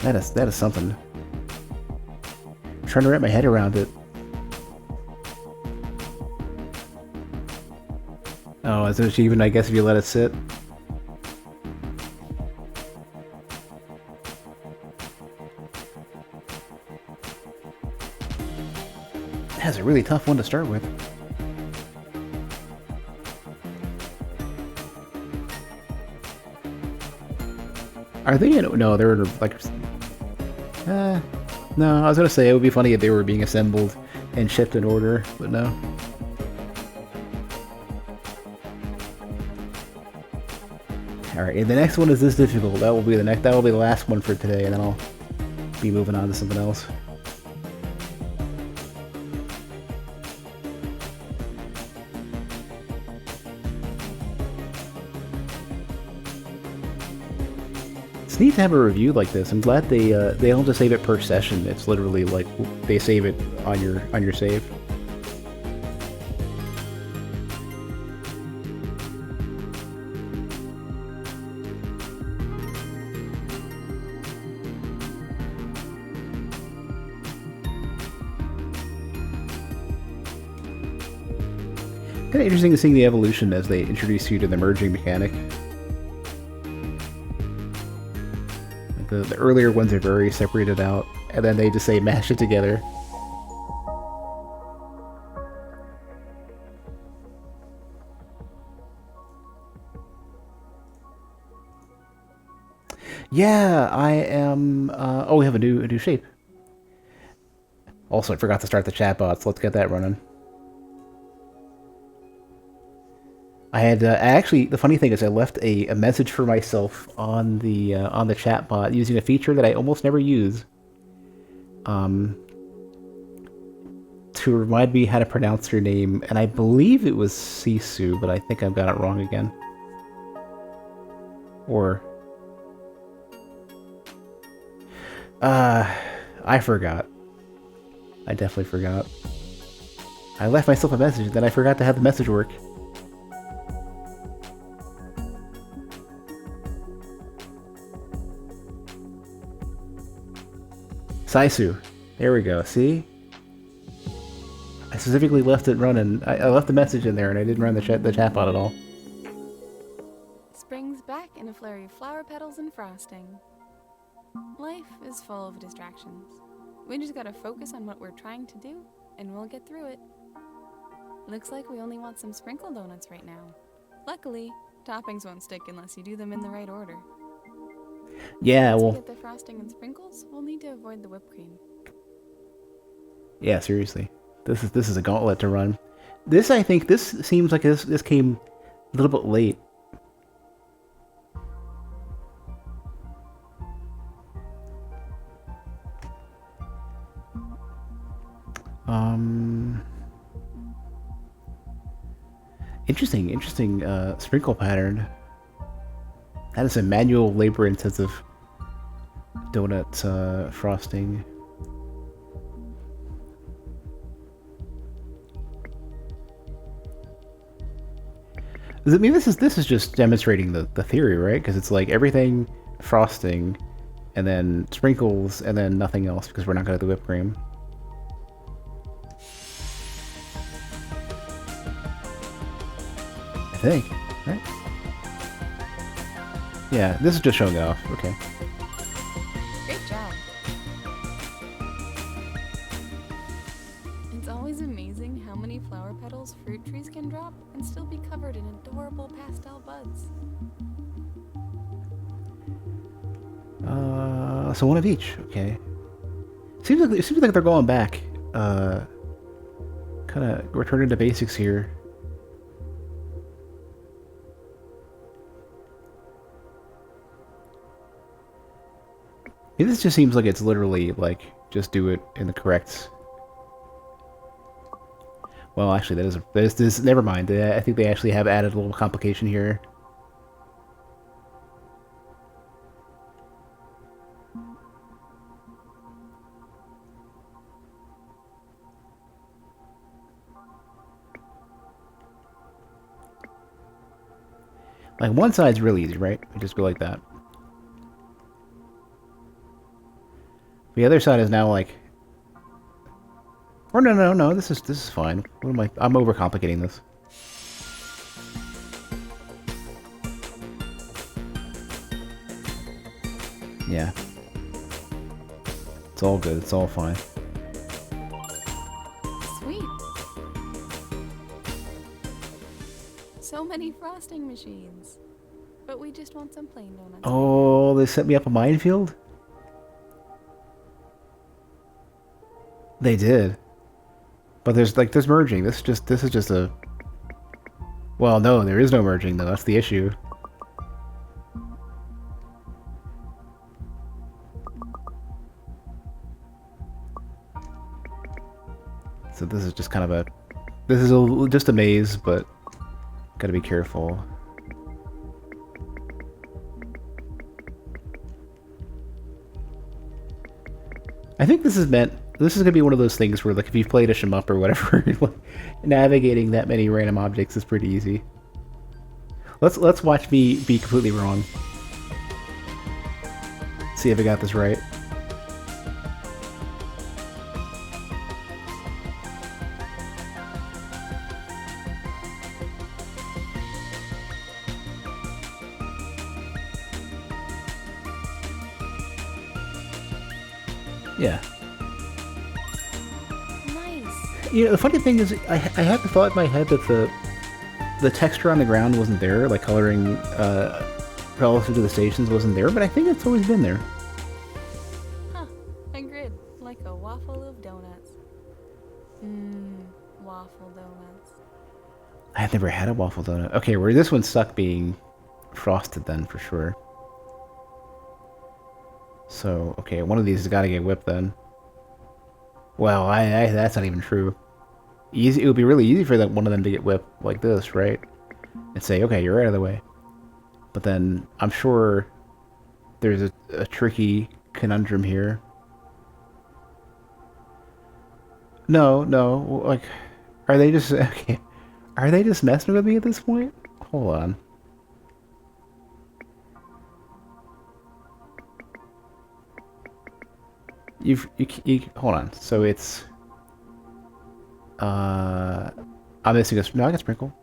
That is something. I'm trying to wrap my head around it. Oh, it's an achievement, I guess, if you let it sit. That's a really tough one to start with. Are they in... No, they're in, like... no, I was gonna say it would be funny if they were being assembled and shipped in order, but no. Alright, and the next one is this difficult. That will be the last one for today, and then I'll be moving on to something else. It's neat to have a review like this. I'm glad they don't just save it per session. It's literally like they save it on your save. Kind of interesting to see the evolution as they introduce you to the merging mechanic. The earlier ones are very separated out, and then they just say mash it together. Yeah, I am... oh, we have a new shape. Also, I forgot to start the chatbots. Let's get that running. I had actually, the funny thing is I left a message for myself on the chat bot using a feature that I almost never use, to remind me how to pronounce your name, and I believe it was Sisu, but I think I've got it wrong again. Or I forgot. I definitely forgot. I left myself a message, then I forgot to have the message work. Saisu. There we go. See? I specifically left it running. I left the message in there and I didn't run the chatbot at all. Spring's back in a flurry of flower petals and frosting. Life is full of distractions. We just gotta focus on what we're trying to do, and we'll get through it. Looks like we only want some sprinkle donuts right now. Luckily, toppings won't stick unless you do them in the right order. Yeah, Once well... we get the frosting and sprinkles, we'll need to avoid the whipped cream. Yeah, seriously. This is a gauntlet to run. This, I think, this seems like this came a little bit late. Interesting sprinkle pattern. That is a manual labor-intensive donut frosting. I mean, this is just demonstrating the theory, right? Because it's like everything frosting, and then sprinkles, and then nothing else because we're not gonna do whipped cream. I think, right? Yeah, this is just showing it off. Okay. Great job. It's always amazing how many flower petals fruit trees can drop and still be covered in adorable pastel buds. So one of each. Okay. Seems like they're going back. Kind of returning to basics here. This just seems like it's literally like just do it in the correct. Well, actually, that is never mind. I think they actually have added a little complication here. Like one side's really easy, right? We just go like that. The other side is now like... Or no, this is fine. What am I... I'm overcomplicating this. Yeah. It's all good, it's all fine. Sweet. So many frosting machines. But we just want some plain donuts. Oh, they set me up a minefield? They did. But there's merging. This is just a... Well, no, there is no merging though, that's the issue. So this is just kind of a... This is just a maze, but gotta be careful. I think this is meant... This is gonna be one of those things where, like, if you've played a shmup or whatever, navigating that many random objects is pretty easy. Let's watch me be completely wrong. See if I got this right. Yeah. Nice. You know, the funny thing is, I had the thought in my head that the texture on the ground wasn't there, like coloring relative to the stations wasn't there, but I think it's always been there. Huh. A grid, like a waffle of donuts. Waffle donuts. I've never had a waffle donut. Okay, where this one's stuck being frosted then, for sure. So, okay, one of these has got to get whipped then. Well, that's not even true. Easy. It would be really easy for that one of them to get whipped like this, right? And say, okay, you're out of the way. But then I'm sure there's a tricky conundrum here. No, like, are they just okay? Are they just messing with me at this point? Hold on. You hold on. So it's I'm missing a no. I got sprinkle,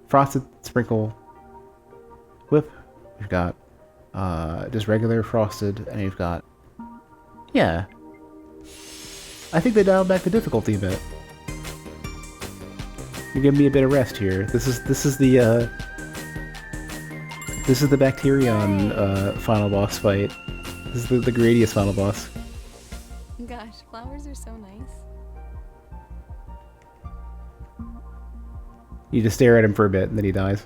frosted sprinkle, whip. We've got just regular frosted, and you've got yeah. I think they dialed back the difficulty a bit. You're giving me a bit of rest here. This is the Bacterion final boss fight. This is the Gradius final boss. Gosh, flowers are so nice. You just stare at him for a bit, and then he dies.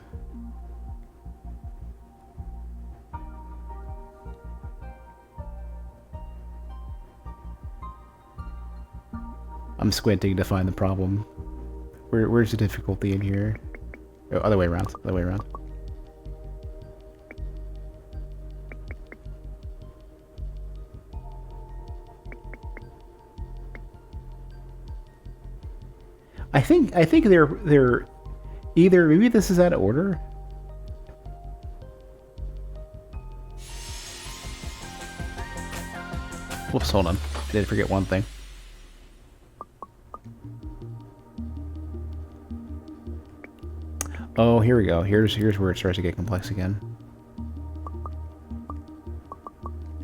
I'm squinting to find the problem. Where's the difficulty in here? Oh, other way around. Other way around. I think they're either maybe this is out of order. Whoops, hold on. I did forget one thing. Oh, here we go. Here's where it starts to get complex again.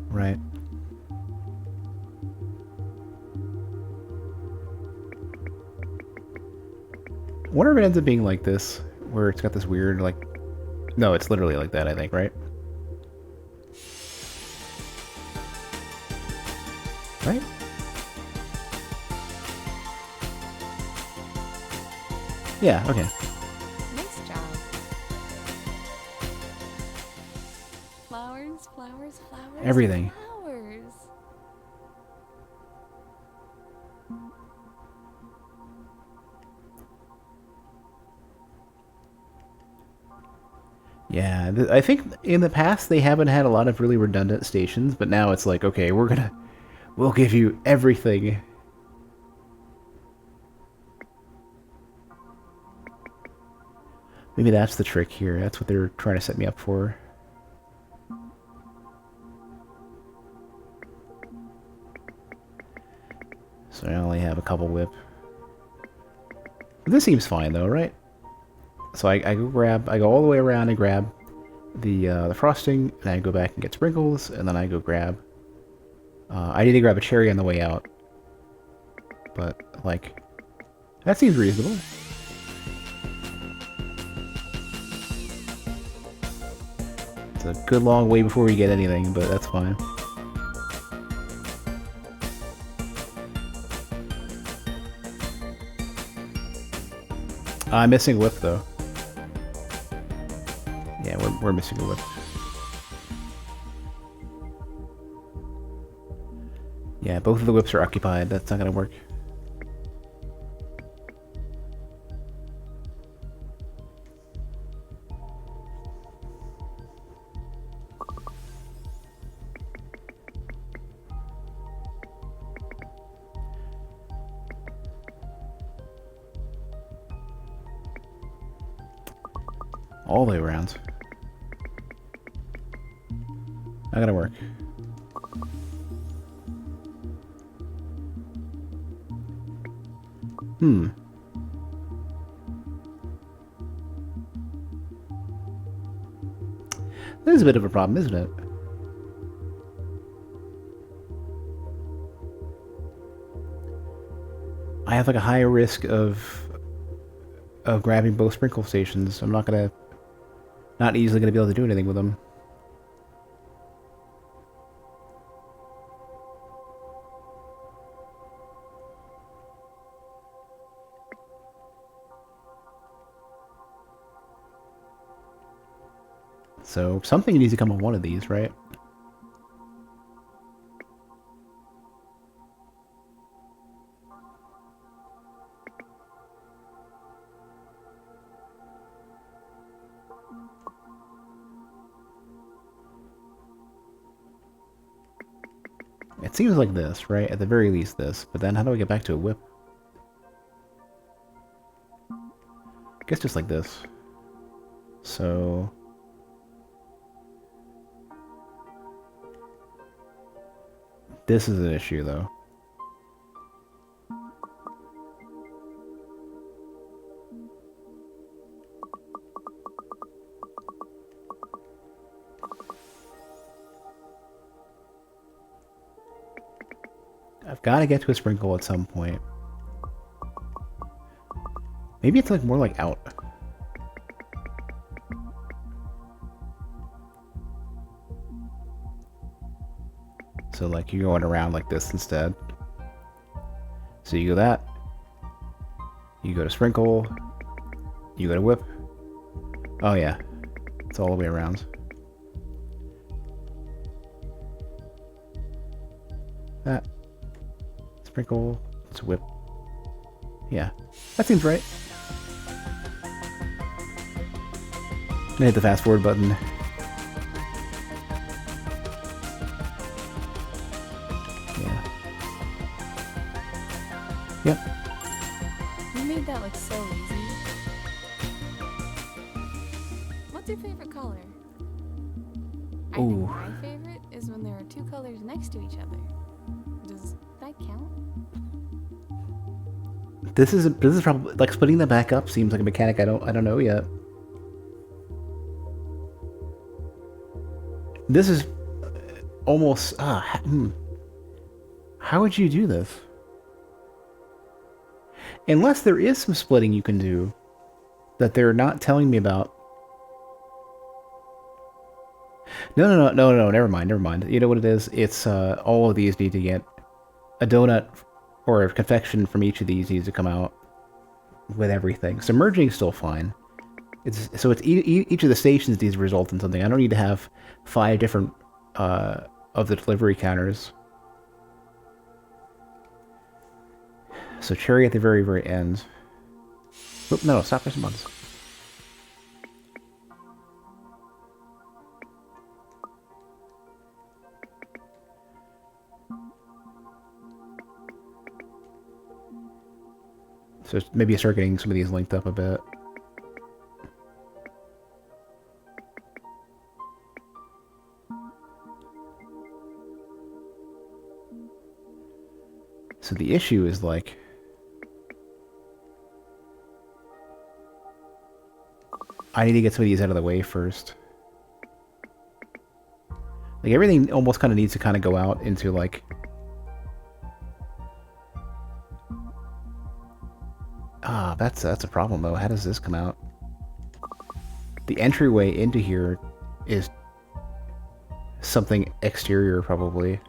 Right. I wonder if it ends up being like this, where it's got this weird, like... No, it's literally like that, I think, right? Right? Yeah, okay. Nice job. Flowers, flowers, flowers. Everything. Flowers. Yeah, I think in the past they haven't had a lot of really redundant stations, but now it's like, okay, we'll give you everything. Maybe that's the trick here. That's what they're trying to set me up for. So I only have a couple whip. This seems fine though, right? So I go all the way around and grab the frosting, and I go back and get sprinkles, and then I go grab. I need to grab a cherry on the way out, but like that seems reasonable. It's a good long way before we get anything, but that's fine. I'm missing a whip though. Yeah, we're missing a whip. Yeah, both of the whips are occupied. That's not gonna work. All the way around. Not gonna work. This is a bit of a problem, isn't it? I have like a higher risk of grabbing both sprinkle stations. I'm not easily gonna be able to do anything with them. So something needs to come on one of these, right? It seems like this, right? At the very least this. But then how do I get back to a whip? I guess just like this. So... this is an issue, though. I've got to get to a sprinkle at some point. Maybe it's like more like out. So like you're going around like this instead. So you go that. You go to sprinkle. You go to whip. Oh yeah. It's all the way around. That. Sprinkle. It's whip. Yeah. That seems right. I hit the fast forward button. Yeah. Yep. You made that look so easy. What's your favorite color? I think Ooh. my favorite is when there are two colors next to each other. Does that count? This is probably like splitting them back up seems like a mechanic I don't know yet. This is almost How would you do this? Unless there is some splitting you can do that they're not telling me about. No, never mind. You know what it is? It's all of these need to get a donut or a confection from each of these needs to come out with everything. So merging is still fine. It's each of the stations needs to result in something. I don't need to have 5 different of the delivery counters. So cherry at the very, very end. Oop, no, stop pressing buttons. So maybe start getting some of these linked up a bit. So the issue is like, I need to get some of these out of the way first. Like everything almost kind of needs to kind of go out into like, that's a problem though. How does this come out? The entryway into here is something exterior probably.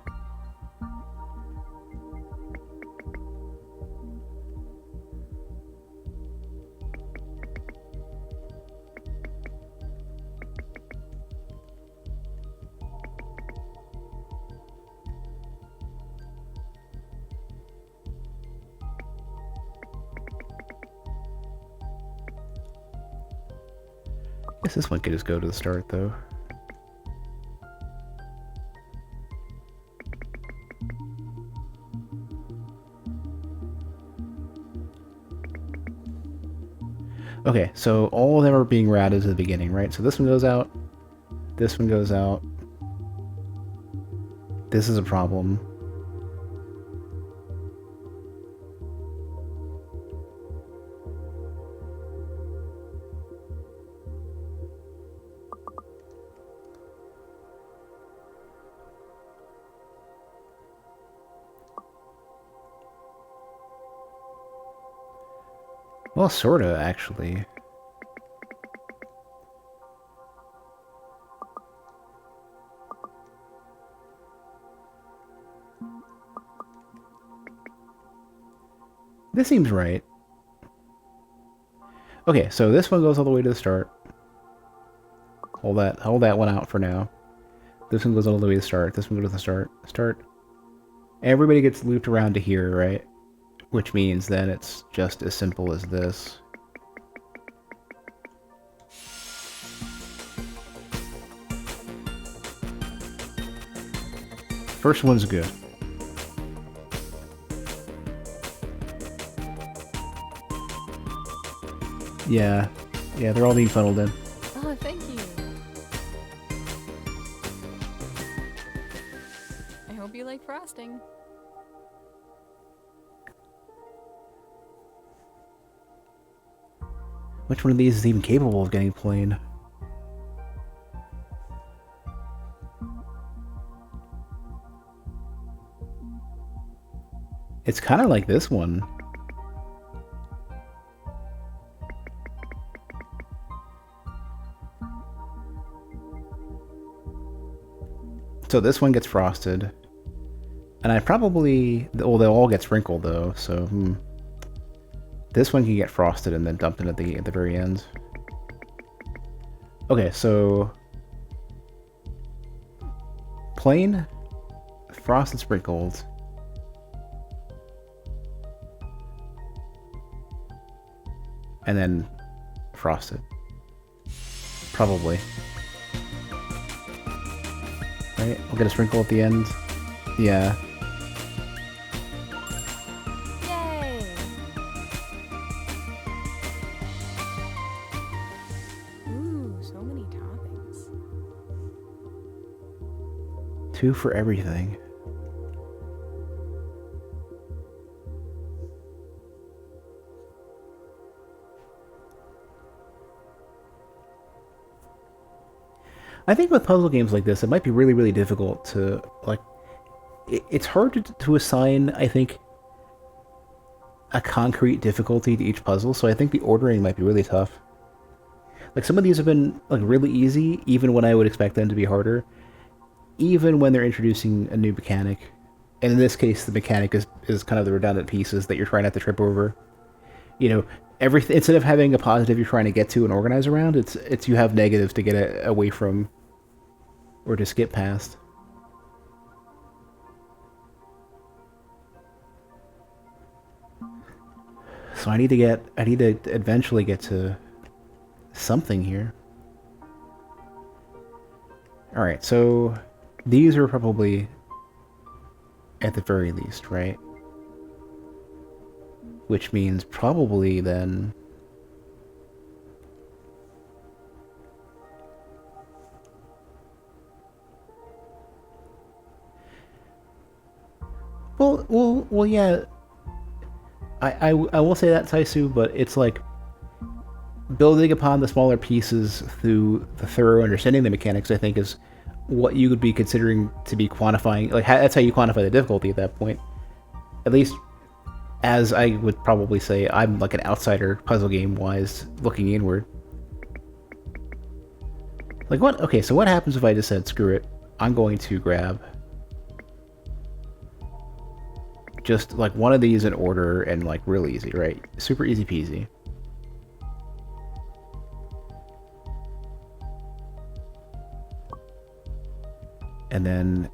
Guess this one could just go to the start though. Okay, so all of them are being routed to the beginning, right? So this one goes out, this one goes out. This is a problem. Well, sorta, actually. This seems right. Okay, so this one goes all the way to the start. Hold that one out for now. This one goes all the way to the start. This one goes to the start. Start. Everybody gets looped around to here, right? Which means then it's just as simple as this. First one's good. Yeah, they're all being funneled in. Oh, thank you. I hope you like frosting. Which one of these is even capable of getting plain? It's kind of like this one. So this one gets frosted. And I probably... Well, they'll all get sprinkled, though, so... This one can get frosted and then dumped in at the very end. Okay, so... Plain, frosted, sprinkled. And then frosted. Probably. Right? We'll get a sprinkle at the end. Yeah. Yay! Ooh, so many toppings. 2 for everything. I think with puzzle games like this, it might be really, really difficult to, like... It's hard to assign, I think, a concrete difficulty to each puzzle, so I think the ordering might be really tough. Like, some of these have been, like, really easy, even when I would expect them to be harder. Even when they're introducing a new mechanic. And in this case, the mechanic is kind of the redundant pieces that you're trying not to trip over. You know, everything, instead of having a positive you're trying to get to and organize around, it's you have negatives to get away from or to skip past. So I need to eventually get to something here. Alright, so these are probably at the very least, right? Which means probably then... Well, Well, yeah. I will say that, Taisu, but it's like building upon the smaller pieces through the thorough understanding of the mechanics. I think is what you would be considering to be quantifying. Like that's how you quantify the difficulty at that point. At least, as I would probably say, I'm like an outsider puzzle game wise, looking inward. Like what? Okay, so what happens if I just said screw it? I'm going to grab just like one of these in order and like real easy, right? Super easy peasy. And then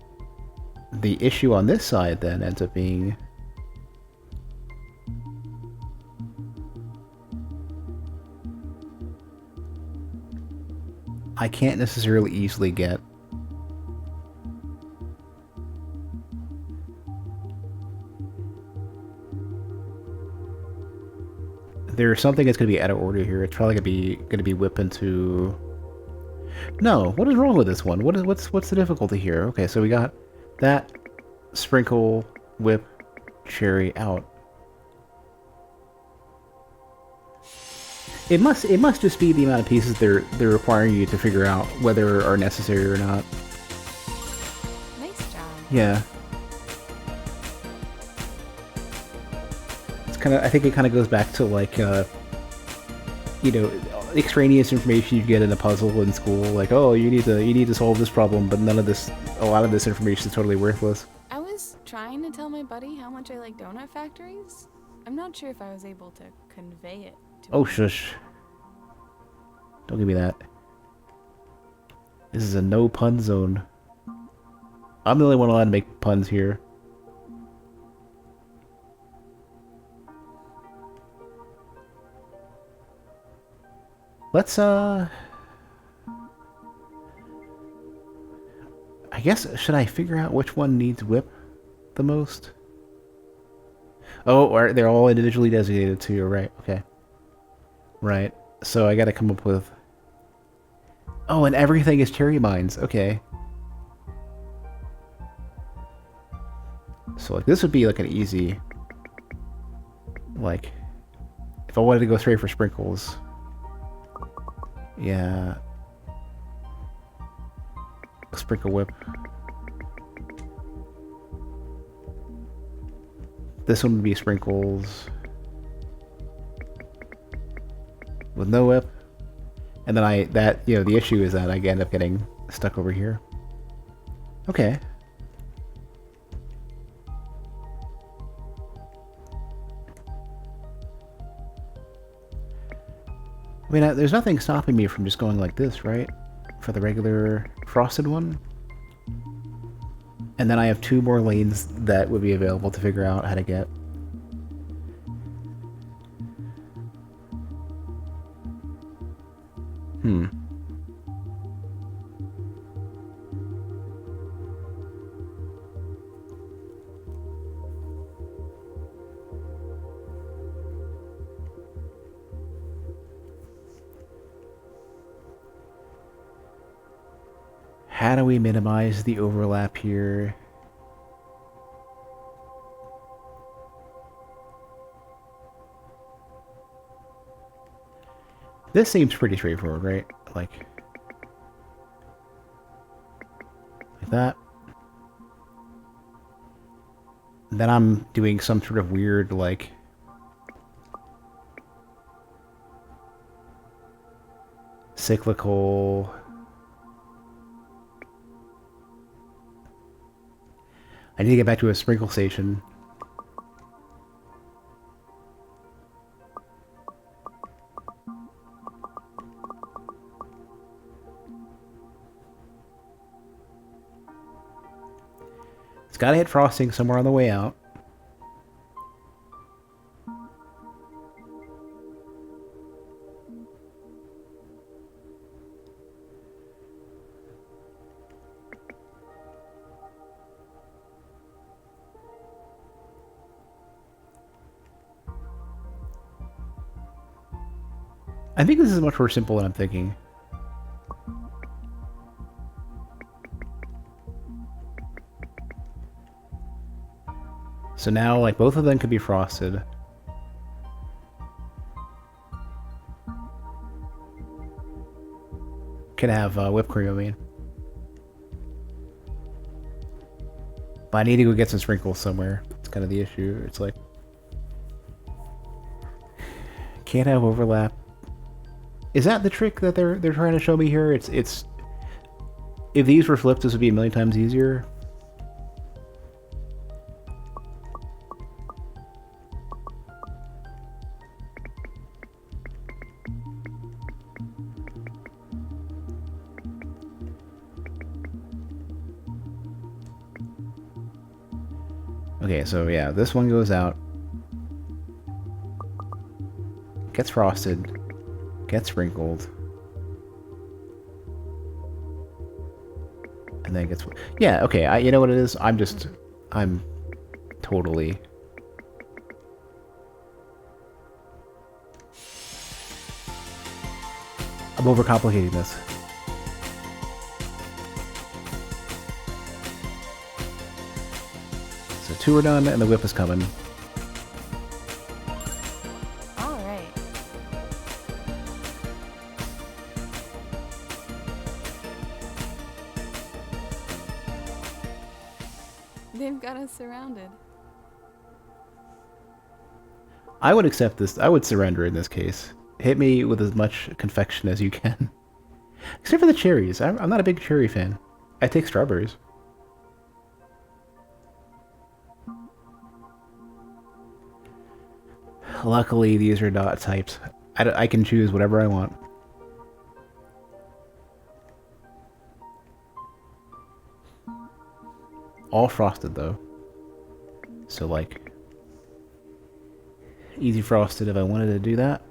the issue on this side then ends up being I can't necessarily easily get there's something that's gonna be out of order here. It's probably gonna be whip into. No, what is wrong with this one? What's the difficulty here? Okay, so we got that sprinkle, whip, cherry out. It must just be the amount of pieces they're requiring you to figure out whether are necessary or not. Nice job. Yeah. It's kind of I think it kind of goes back to like you know, extraneous information you get in a puzzle in school, like, oh, you need to solve this problem, but a lot of this information is totally worthless. I was trying to tell my buddy how much I like donut factories. I'm not sure if I was able to convey it to Oh, him. shush. Don't give me that. This is a no pun zone. I'm the only one allowed to make puns here. Let's, I guess, should I figure out which one needs whip the most? Oh, or they're all individually designated too, right, okay. Right, so I gotta come up with... Oh, and everything is cherry mines, okay. So, like, this would be, like, an easy... Like, if I wanted to go straight for sprinkles... Yeah... Sprinkle whip. This one would be sprinkles with no whip, and then the issue is that I end up getting stuck over here. Okay. I mean, there's nothing stopping me from just going like this, right? For the regular frosted one. And then I have 2 more lanes that would be available to figure out how to get. How do we minimize the overlap here? This seems pretty straightforward, right? Like that. Then I'm doing some sort of weird, like... cyclical... I need to get back to a sprinkle station. It's gotta hit frosting somewhere on the way out. I think this is much more simple than I'm thinking. So now, like, both of them could be frosted. Can have whipped cream, I mean. But I need to go get some sprinkles somewhere. It's kind of the issue. It's like... Can't have overlap. Is that the trick that they're trying to show me here? It's... If these were flipped, this would be a million times easier. Okay, so yeah, this one goes out. Gets frosted. Gets sprinkled. And then gets... Yeah, okay, you know what it is? I'm totally... I'm overcomplicating this. So 2 are done, and the whip is coming. All right. They've got us surrounded. I would accept this. I would surrender in this case. Hit me with as much confection as you can. Except for the cherries. I'm not a big cherry fan. I take strawberries. Luckily, these are not typed. I can choose whatever I want. All frosted, though. So, like... Easy frosted if I wanted to do that.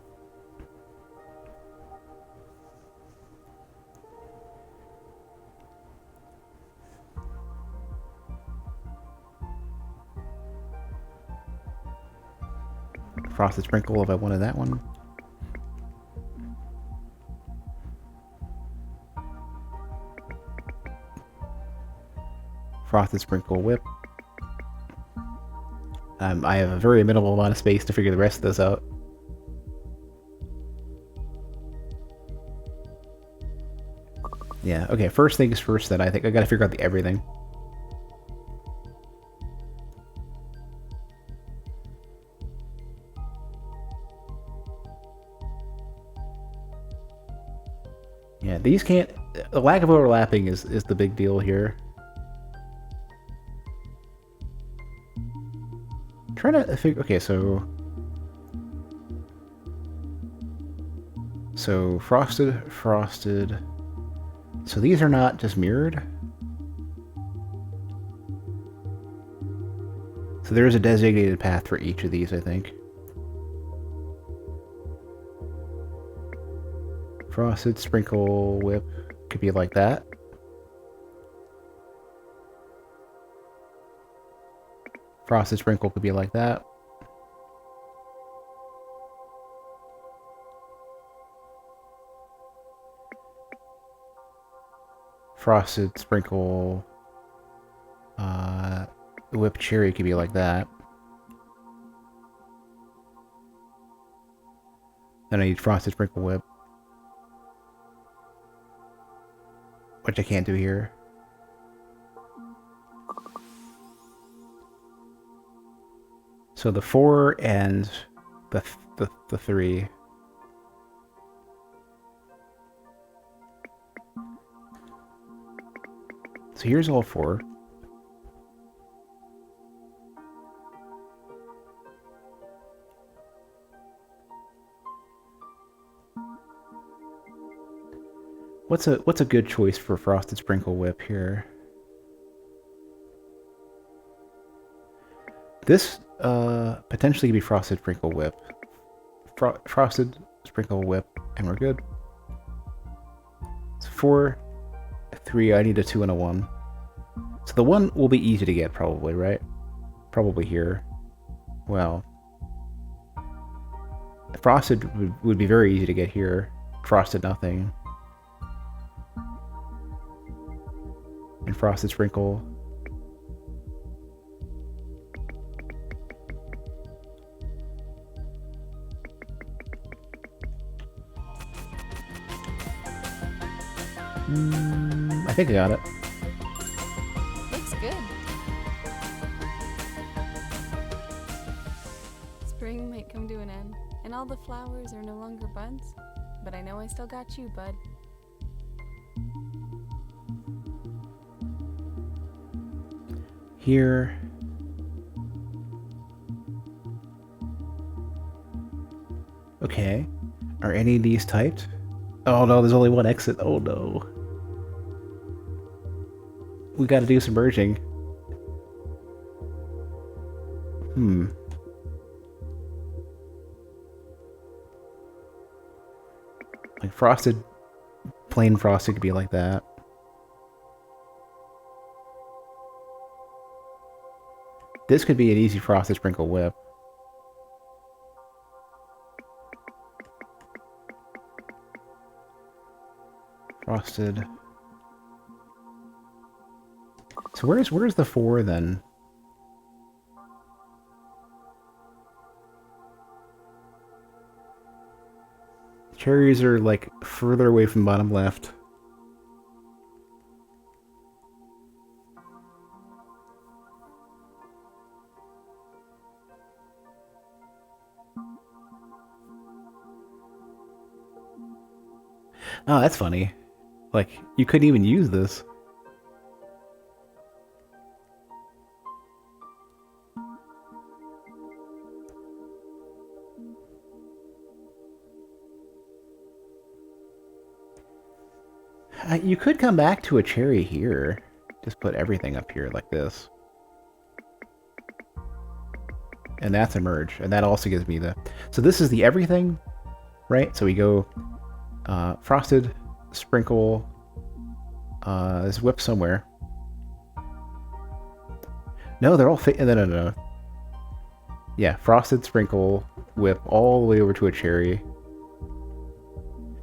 Frosted sprinkle if I wanted that one. Frosted sprinkle whip. I have a very minimal amount of space to figure the rest of this out. Yeah, okay, first things first then. I think I gotta figure out the everything. Yeah, these can't... The lack of overlapping is the big deal here. Trying to figure... Okay, so... So, frosted, frosted... So these are not just mirrored? So there is a designated path for each of these, I think. Frosted, sprinkle, whip. Could be like that. Frosted sprinkle could be like that. Frosted sprinkle, whipped cherry could be like that. Then I need frosted sprinkle whip, which I can't do here. So the 4 and the 3. So here's all 4. What's a good choice for frosted sprinkle whip here? This potentially could be frosted sprinkle whip. Frosted sprinkle whip, and we're good. So 4, 3, I need a 2 and a 1. So the 1 will be easy to get probably, right? Probably here. Well, frosted would be very easy to get here. Frosted nothing. And frosted sprinkle. I think I got it. Looks good. Spring might come to an end, and all the flowers are no longer buds, but I know I still got you, bud. Here. Okay. Are any of these typed? Oh no, there's only one exit. Oh no. We gotta do some merging. Like frosted, plain frosted could be like that. This could be an easy frosted sprinkle whip. Frosted. So where's the 4 then? Cherries are like further away from bottom left. Oh, that's funny. Like, you couldn't even use this. You could come back to a cherry here. Just put everything up here like this. And that's a merge. And that also gives me the... So this is the everything, right? So we go frosted, sprinkle, this whip somewhere. No, they're all... No. Yeah, frosted, sprinkle, whip all the way over to a cherry.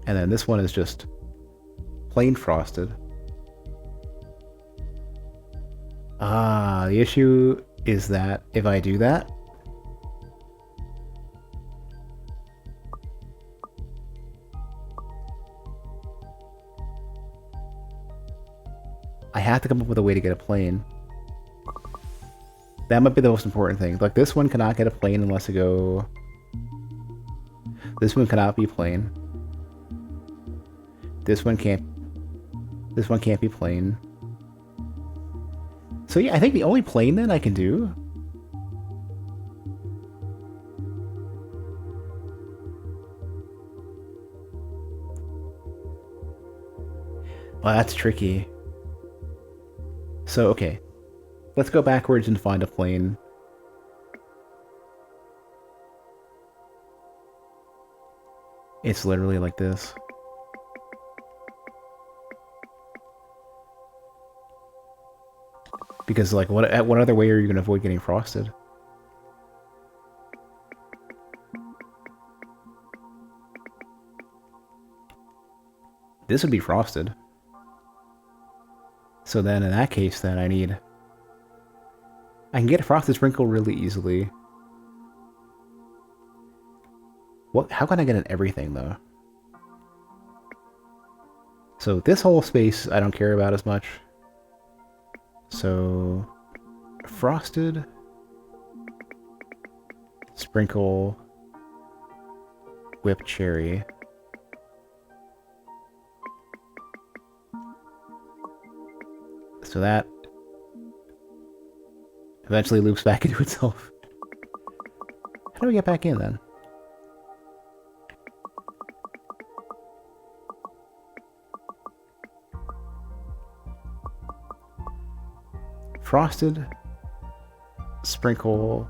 And then this one is just plain frosted. The issue is that if I do that, I have to come up with a way to get a plane. That might be the most important thing. Like, this one cannot get a plane unless I go... This one cannot be plane. This one can't be plane. So yeah, I think the only plane then I can do... Well, that's tricky. So, okay. Let's go backwards and find a plane. It's literally like this. Because, like, what other way are you going to avoid getting frosted? This would be frosted. So then, in that case, then I can get a frosted sprinkle really easily. How can I get an everything, though? So this whole space I don't care about as much. So, frosted, sprinkle, whipped cherry. So that eventually loops back into itself. How do we get back in then? Frosted, sprinkle,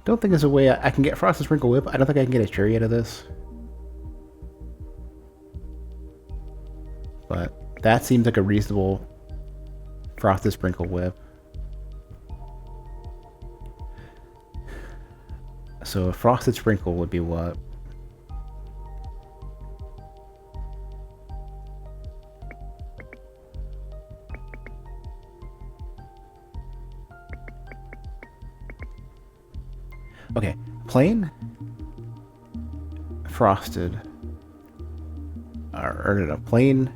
don't think there's a way I can get frosted sprinkle whip. I don't think I can get a cherry out of this. But that seems like a reasonable frosted sprinkle whip. So a frosted sprinkle would be what? Okay, plain, frosted, or no, plain.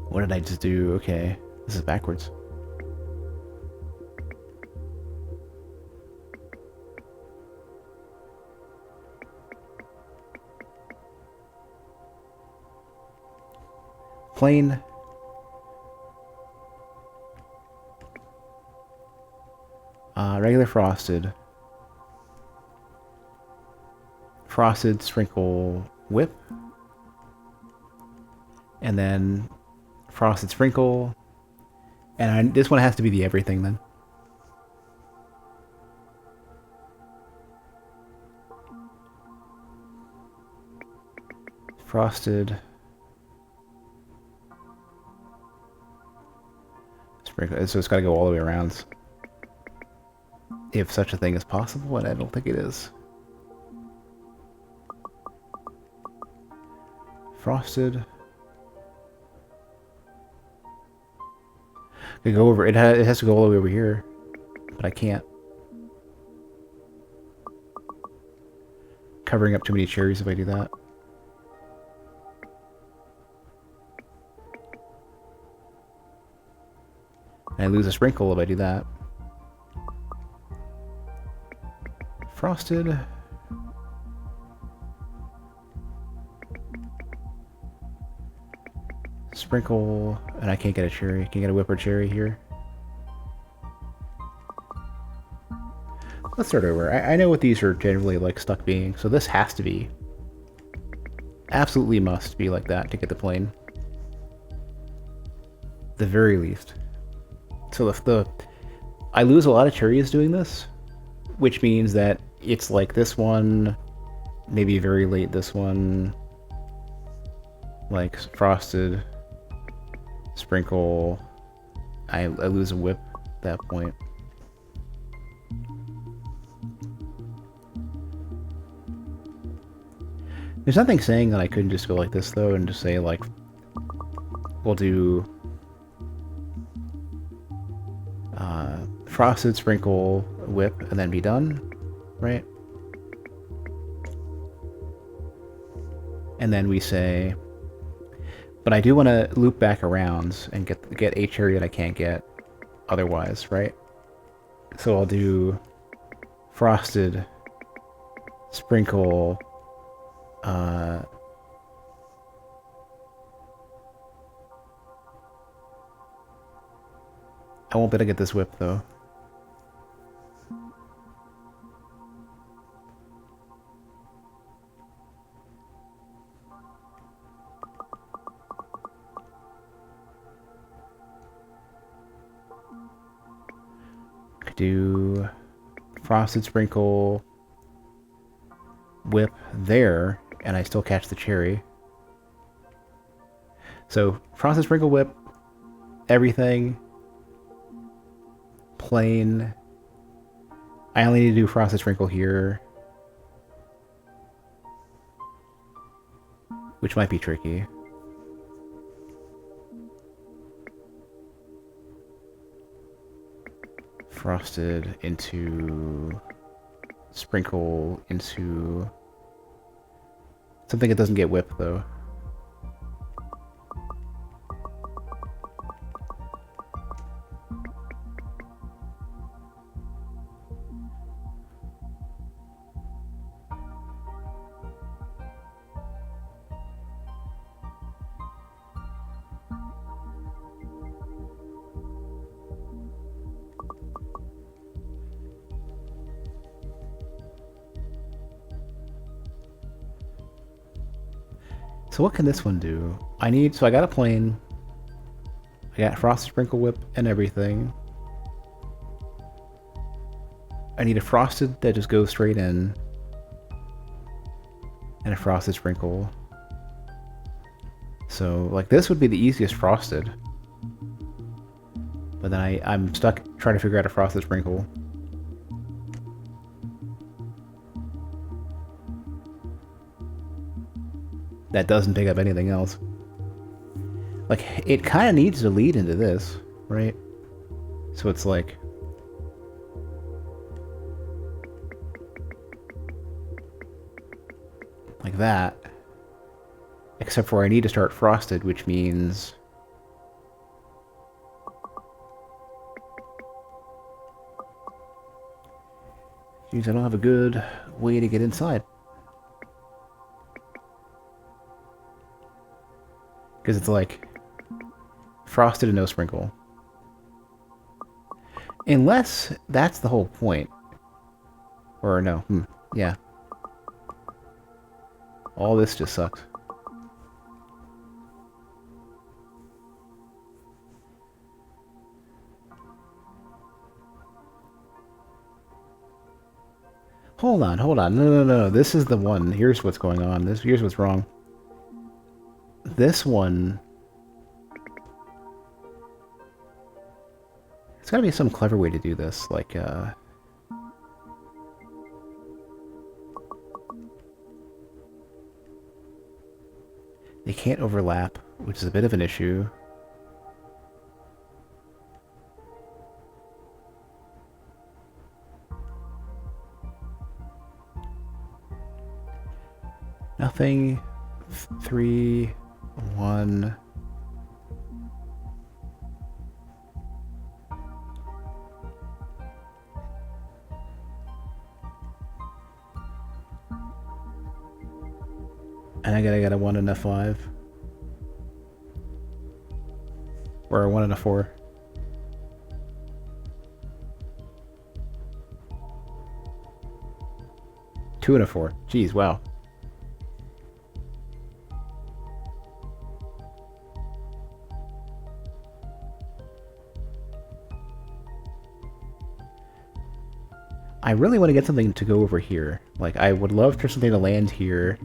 What did I just do? Okay, this is backwards. Plain. Regular frosted. Frosted sprinkle whip. And then frosted sprinkle. And this one has to be the everything then. Frosted sprinkle. So it's got to go all the way around. If such a thing is possible, and I don't think it is. Frosted. I go over. It has to go all the way over here, but I can't. Covering up too many cherries if I do that. And I lose a sprinkle if I do that. Frosted. Sprinkle, and I can't get a cherry. Can't get a whip or cherry here. Let's start over. I know what these are generally like stuck being, so this has to be. Absolutely must be like that to get the plane. The very least. So if I lose a lot of cherries doing this, which means that it's like this one, maybe very late this one, like frosted, sprinkle, I lose a whip at that point. There's nothing saying that I couldn't just go like this though and just say like, we'll do frosted, sprinkle, whip, and then be done, right? And then we say, but I do want to loop back around and get a cherry that I can't get otherwise, right? So I'll do frosted, sprinkle, I won't be able to get this whip though. Could do frosted sprinkle, whip there, and I still catch the cherry. So frosted sprinkle, whip, everything, plain. I only need to do frosted sprinkle here, which might be tricky. Frosted into sprinkle into something that doesn't get whipped though. So what can this one do? So I got a plane. I got frosted sprinkle whip and everything. I need a frosted that just goes straight in. And a frosted sprinkle. So like this would be the easiest frosted. But then I'm stuck trying to figure out a frosted sprinkle. that doesn't pick up anything else. Like, it kind of needs to lead into this, right? So it's like... like that. Except for I need to start frosted, which means... Jeez, I don't have a good way to get inside. Because it's like... frosted and no sprinkle. Unless that's the whole point. Or no. Yeah. All this just sucks. Hold on. No. This is the one. Here's what's going on. Here's what's wrong. This one... There's gotta be some clever way to do this, like, they can't overlap, which is a bit of an issue. Nothing. 3, 1... And I gotta get a 1 and a 5. Or a 1 and a 4. Two and a 4. Jeez, wow. I really want to get something to go over here. Like, I would love for something to land here.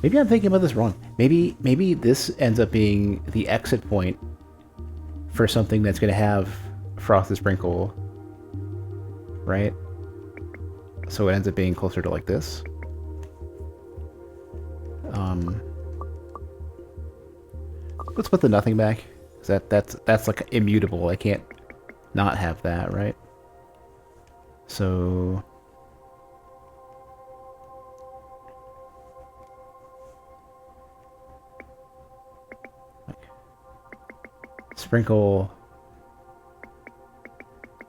Maybe I'm thinking about this wrong. Maybe this ends up being the exit point for something that's going to have frosted sprinkle, right? So it ends up being closer to like this. Let's put the nothing back. That's like immutable. I can't not have that, right? So sprinkle.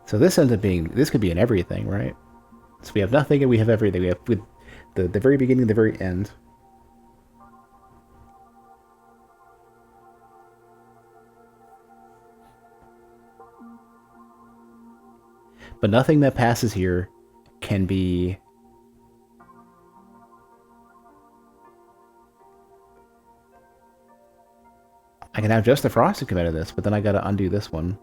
So this ends up being, this could be in everything, right? So we have nothing and we have everything. We have with the very beginning and the very end. But nothing that passes here can be... I can have just the frosted come out of this, but then I gotta undo this one.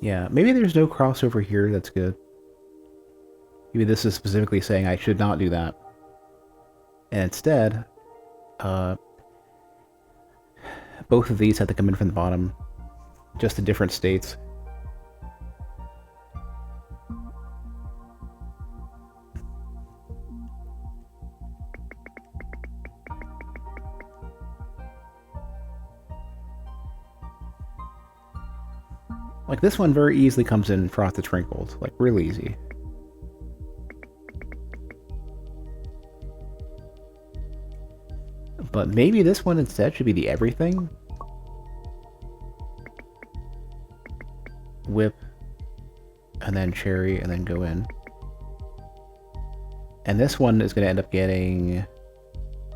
Yeah, maybe there's no crossover here, that's good. Maybe this is specifically saying I should not do that. And instead, both of these have to come in from the bottom, just in different states. Like this one very easily comes in frosted sprinkled, like real easy. But maybe this one instead should be the everything. Whip, and then cherry, and then go in. And this one is going to end up getting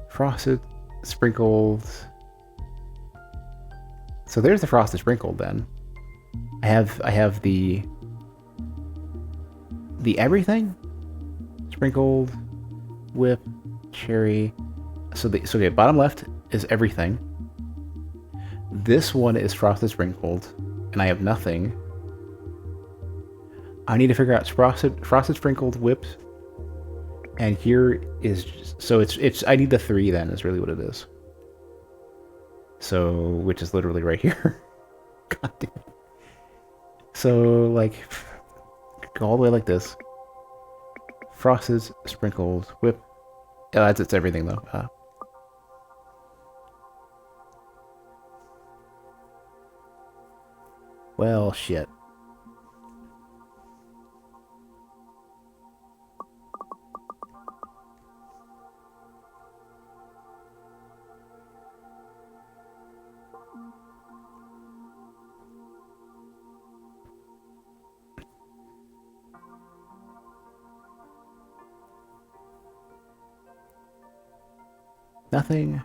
frosted, sprinkled. So there's the frosted sprinkled then. I have the everything, sprinkled, whip, cherry. So okay, bottom left is everything. This one is frosted sprinkled, and I have nothing. I need to figure out frosted sprinkled, whipped, And here is just, so it's I need the 3 then is really what it is. So which is literally right here. God damn. So like go all the way like this. Frosted, sprinkled, whip. It's everything though. Well, shit. Nothing.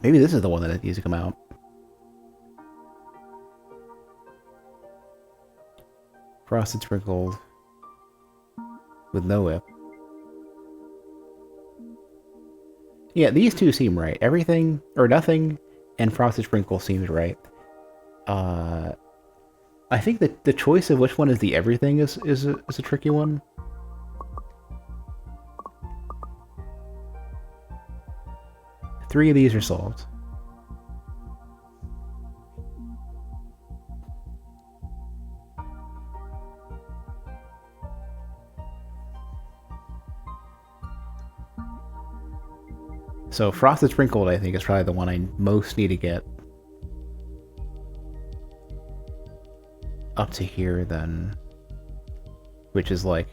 Maybe this is the one that needs to come out. Frosted, sprinkled, with no whip. Yeah, these two seem right. Everything or nothing and frosted sprinkle seems right. I think that the choice of which one is the everything is a tricky one. Three of these are solved. So frosted sprinkled, I think, is probably the one I most need to get up to here then, which is like,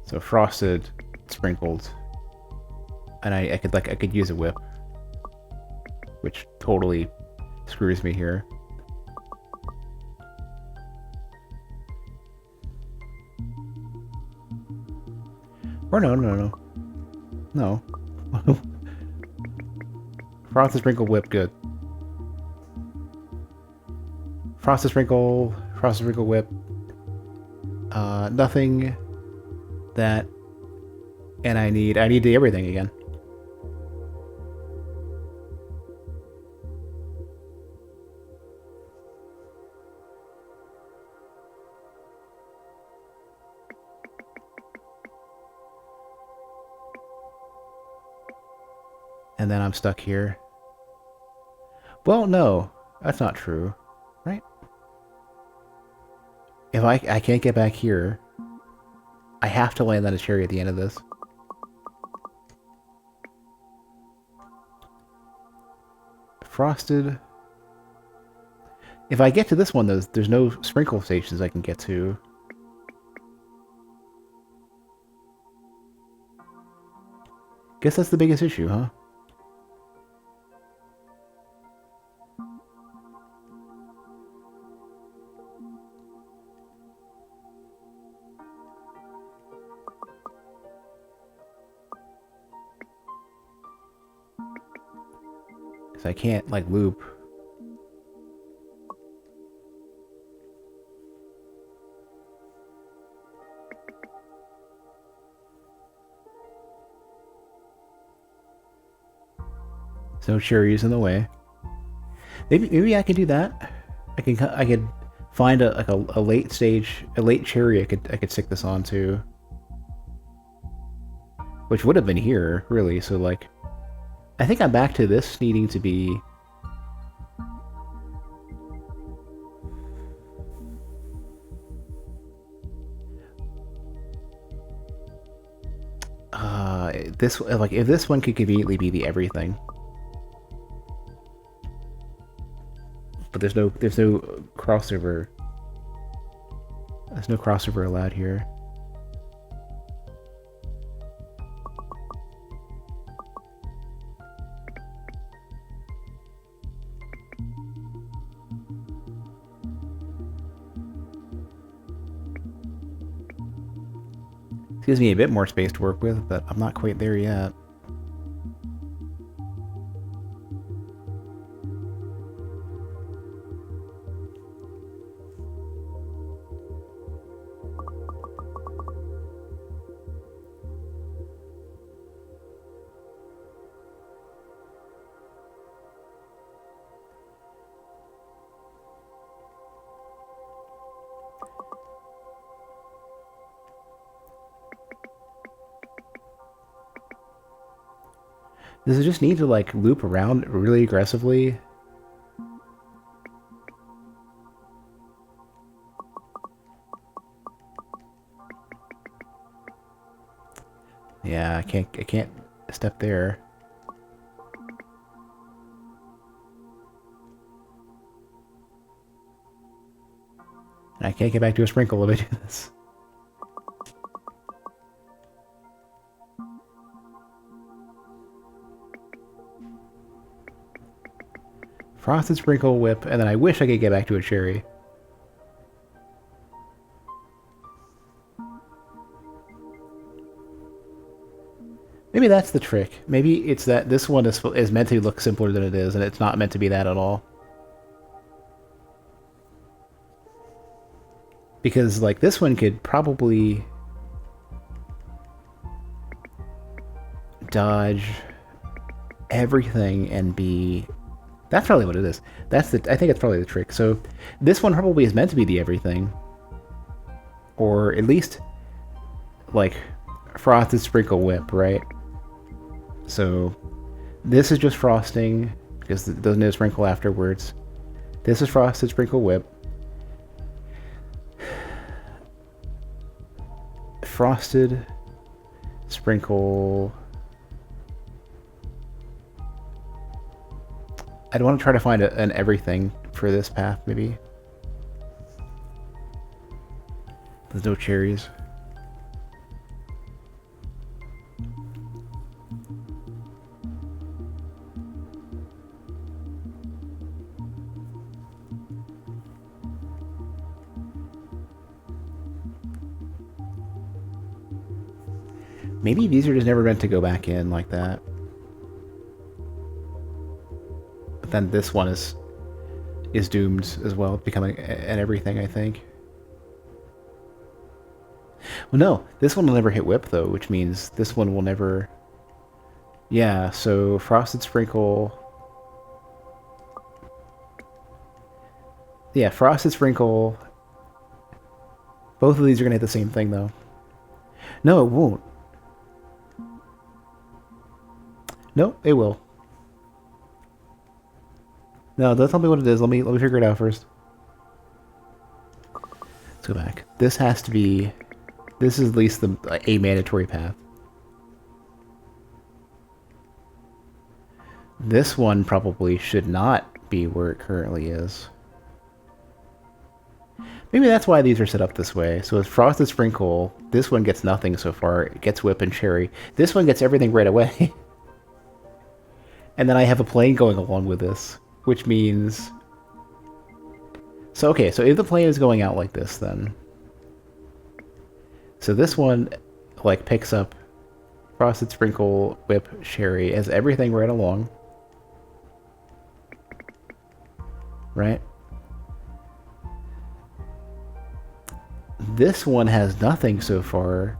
so frosted, sprinkled, and I could use a whip, which totally screws me here. Or no. Frosted sprinkle whip, good. Frosted sprinkle whip. Nothing. That. And I need the everything again. And then I'm stuck here. Well, no, that's not true, right? If I can't get back here, I have to land on a cherry at the end of this. Frosted. If I get to this one, there's no sprinkle stations I can get to. Guess that's the biggest issue, huh? Because I can't, like, loop. There's no cherries in the way. Maybe I can do that. I could find a late cherry I could stick this onto. Which would have been here, really, so like I think I'm back to this needing to be this, like, if this one could conveniently be the everything. But there's no crossover. There's no crossover allowed here. This gives me a bit more space to work with, but I'm not quite there yet. Does it just need to like loop around really aggressively? Yeah, I can't step there. And I can't get back to a sprinkle if I do this. Frosted Sprinkle Whip, and then I wish I could get back to a cherry. Maybe that's the trick. Maybe it's that this one is meant to look simpler than it is, and it's not meant to be that at all. Because, like, this one could probably dodge everything and be... That's probably what it is. I think that's probably the trick. So, this one probably is meant to be the everything. Or at least, like, Frosted Sprinkle Whip, right? So, this is just frosting, because it doesn't have sprinkle afterwards. This is Frosted Sprinkle Whip. Frosted Sprinkle... I'd want to try to find an everything for this path, maybe. There's no cherries. Maybe these are just never meant to go back in like that. But then this one is doomed as well, becoming an everything, I think. Well, no, this one will never hit whip though, which means this one will never... Yeah, so Frosted Sprinkle... Yeah, Frosted Sprinkle... Both of these are going to hit the same thing though. No, it won't. No, it will. No, don't tell me what it is. Let me figure it out first. Let's go back. This has to be... This is at least a mandatory path. This one probably should not be where it currently is. Maybe that's why these are set up this way. So with Frosted Sprinkle, this one gets nothing so far. It gets Whip and Cherry. This one gets everything right away. And then I have a plane going along with this, which means... So, okay, so if the plane is going out like this, then... So this one, like, picks up Frosted Sprinkle, Whip, Cherry, has everything right along. Right? This one has nothing so far.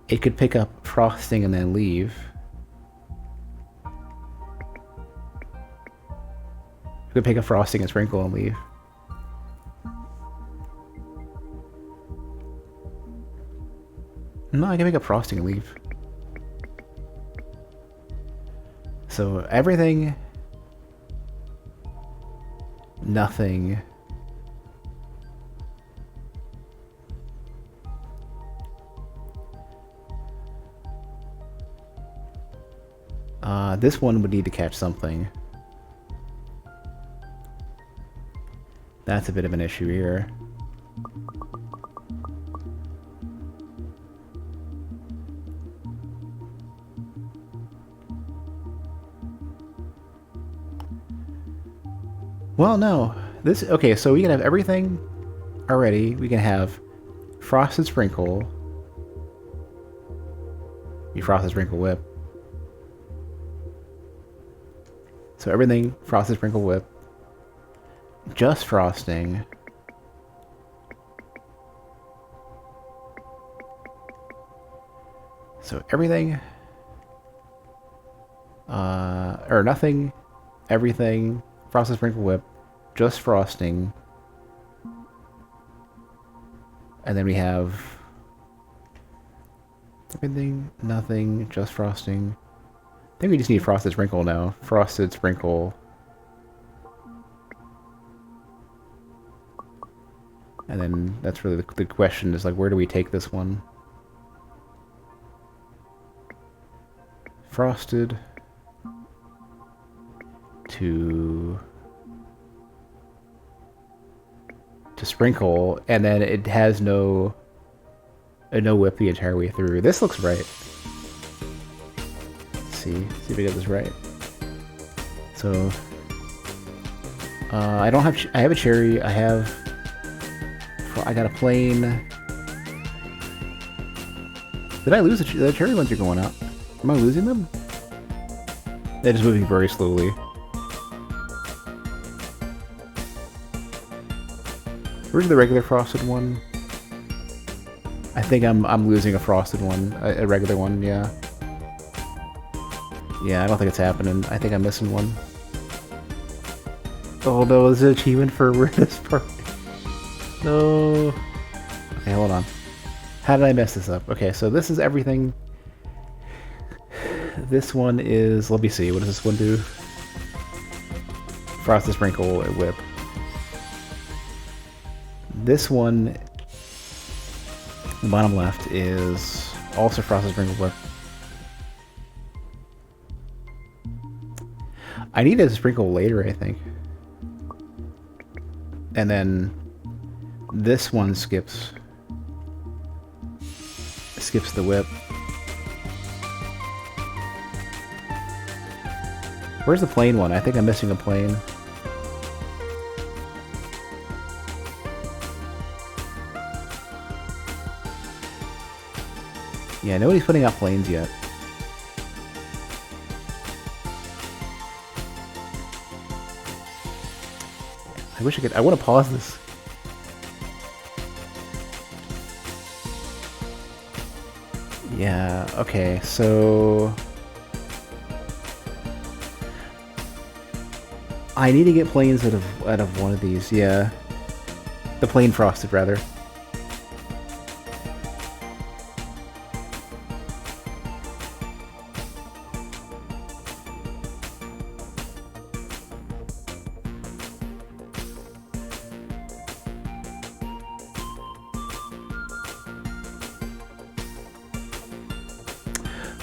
It could pick up Frosting and then leave. It could pick up Frosting and Sprinkle and leave. No, I can pick up Frosting and leave. So everything... Nothing... This one would need to catch something. That's a bit of an issue here. Well, no. This... Okay, so we can have everything already. We can have Frosted Sprinkle. Frosted Sprinkle Whip. So everything, Frosted Sprinkle Whip. Just Frosting. So everything... or nothing, everything, Frosted Sprinkle Whip, just Frosting. And then we have... Everything, nothing, just Frosting, I think we just need Frosted Sprinkle now. Frosted Sprinkle. And then that's really the question is like, where do we take this one? Frosted to Sprinkle, and then it has no whip the entire way through. This looks right. Let's see if we get this right. So I don't have. I have a cherry. I got a plain. Did I lose the cherry ones are going out? Am I losing them? They're just moving very slowly. Where's the regular frosted one? I think I'm losing a frosted one, a regular one. Yeah. Yeah, I don't think it's happening. I think I'm missing one. Oh no, there's an achievement for this part. No. Okay, hold on. How did I mess this up? Okay, so this is everything. This one is, let me see, what does this one do? Frosted Sprinkle and Whip. This one, the bottom left, is also Frosted Sprinkle Whip. I need a sprinkle later, I think. And then this one skips the whip. Where's the plain one? I think I'm missing a plain. Yeah, nobody's putting out planes yet. I wish I could. I want to pause this. Yeah, okay, so I need to get planes out of one of these, yeah. The plain frosted, rather.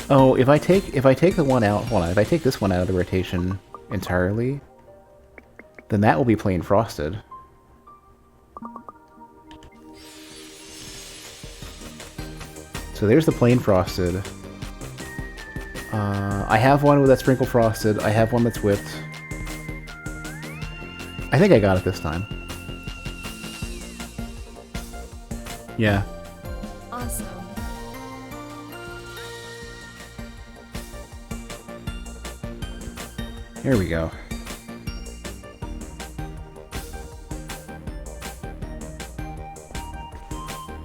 Oh, if I take the one out, hold on, if I take this one out of the rotation entirely, then that will be plain frosted. So there's the plain frosted. I have one with that sprinkle frosted. I have one that's whipped. I think I got it this time. Yeah. Awesome. Here we go.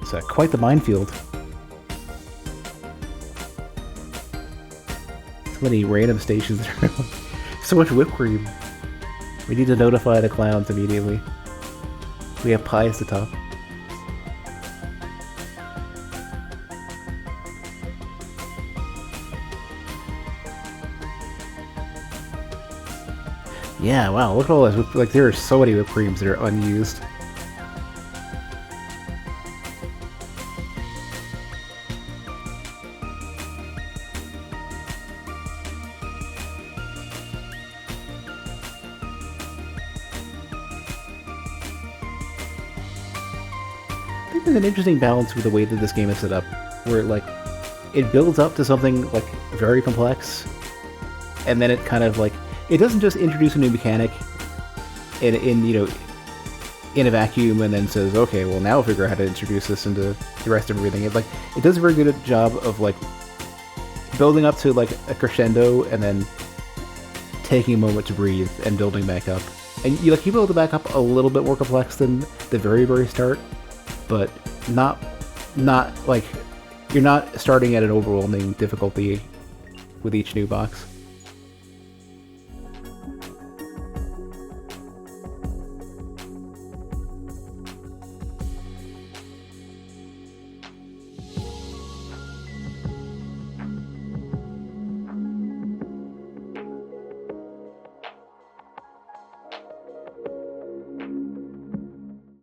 It's quite the minefield. So many random stations. So much whipped cream. We need to notify the clowns immediately. We have pies to top. Yeah, wow, look at all this. Like, there are so many whipped creams that are unused. I think there's an interesting balance with the way that this game is set up, where, like, it builds up to something, like, very complex, and then it kind of, like, it doesn't just introduce a new mechanic in you know, in a vacuum and then says, okay, well now we'll figure out how to introduce this into the rest of everything. It does a very good job of like building up to like a crescendo and then taking a moment to breathe and building back up. And you build it back up a little bit more complex than the very start, but not like you're not starting at an overwhelming difficulty with each new box.